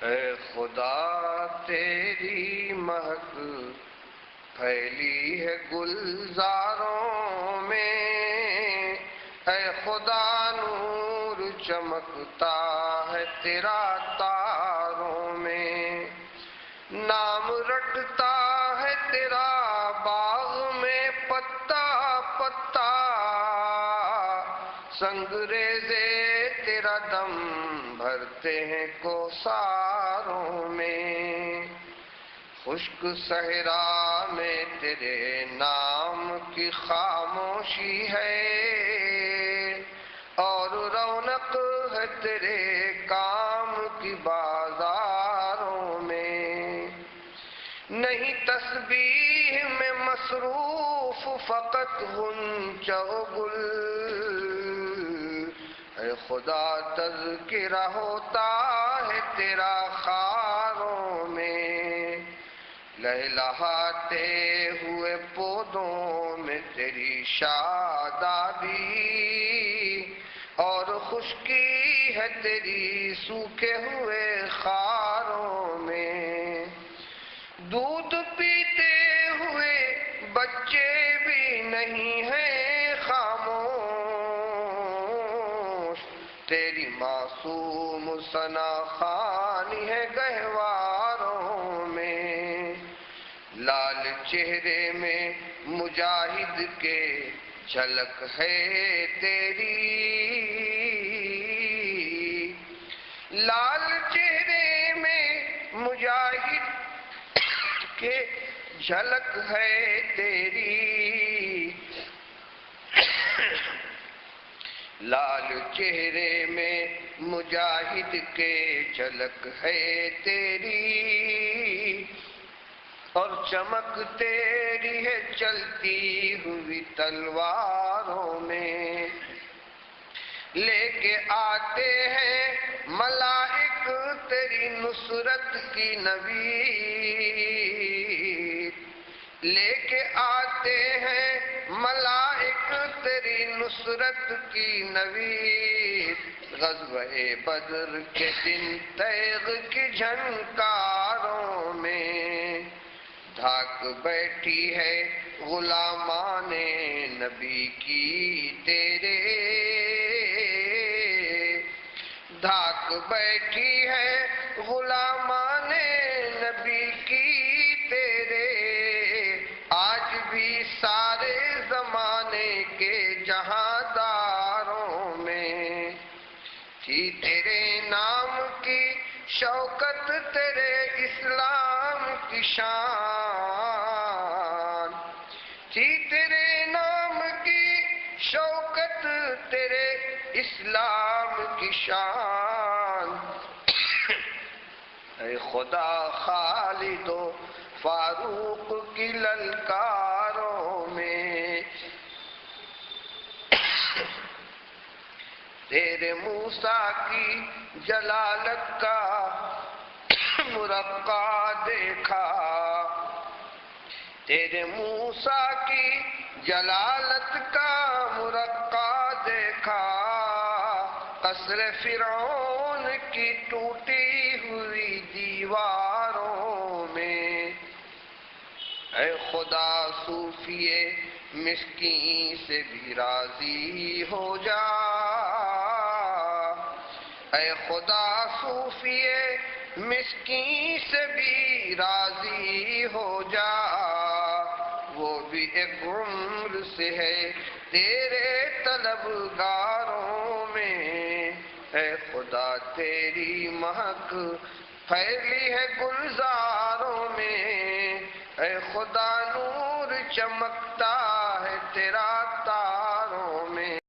اے خدا تیری مہک پھیلی ہے گلزاروں میں، اے خدا نور چمکتا ہے تیرا تاروں میں، نام رٹتا ہے تیرا باغ میں پتا پتا، سنگریزے تیرا دم بھرتے ہیں کوثاروں میں، خشک صحرا میں تیرے نام کی خاموشی ہے، اور رونق ہے تیرے کام کی بازاروں میں، نہیں تسبیح میں مصروف فقط غنچہ و گل، اے خدا تذکرہ ہوتا ہے تیرا خاروں میں، لہلہاتے ہوئے پودوں میں تیری شادابی، اور خشکی ہے تیری سوکھے ہوئے خاروں میں، دودھ پیتے ہوئے بچے بھی نہیں ہیں خاموش، تیری معصوم ثنا خوانی ہے گہواروں میں، لال چہرے میں مجاہد کے جھلک ہے تیری، لال چہرے میں مجاہد کے جھلک ہے تیری، لال چہرے میں مجاہد کے جھلک ہے تیری، اور چمک تیری ہے چلتی ہوئی تلواروں میں، لے کے آتے ہیں ملائک تیری نصرت کی نوید، لے کے آتے ہیں ملائک تیری نصرت کی نوید، غزوہ بدر کے دن تیغ کی جھنکاروں میں، دھاک بیٹھی ہے غلامان نبی کی تیرے، دھاک بیٹھی ہے غلامان نبی کی تیرے، آج بھی سارے زمانے کے جہانداروں میں، تھی تیرے نام کی شوکت تیرے اسلام کی شان، تھی تیرے نام کی شوکت تیرے اسلام کی شان، اے خدا خالد و فاروق کی للکاروں میں، تیرے موسیٰ کی جلالت کا مرقع دیکھا، تیرے موسیٰ کی جلالت کا مرقع دیکھا، قصر فرعون کی ٹوٹی ہوئی دیواروں میں، اے خدا صوفی مسکین سے بھی راضی ہو جا، اے خدا صوفی مسکین سے بھی راضی ہو جا، وہ بھی ایک عمر سے ہے تیرے طلبگاروں میں، اے خدا تیری مہک پھیلی ہے گلزاروں میں، اے خدا نور چمکتا ہے تیرا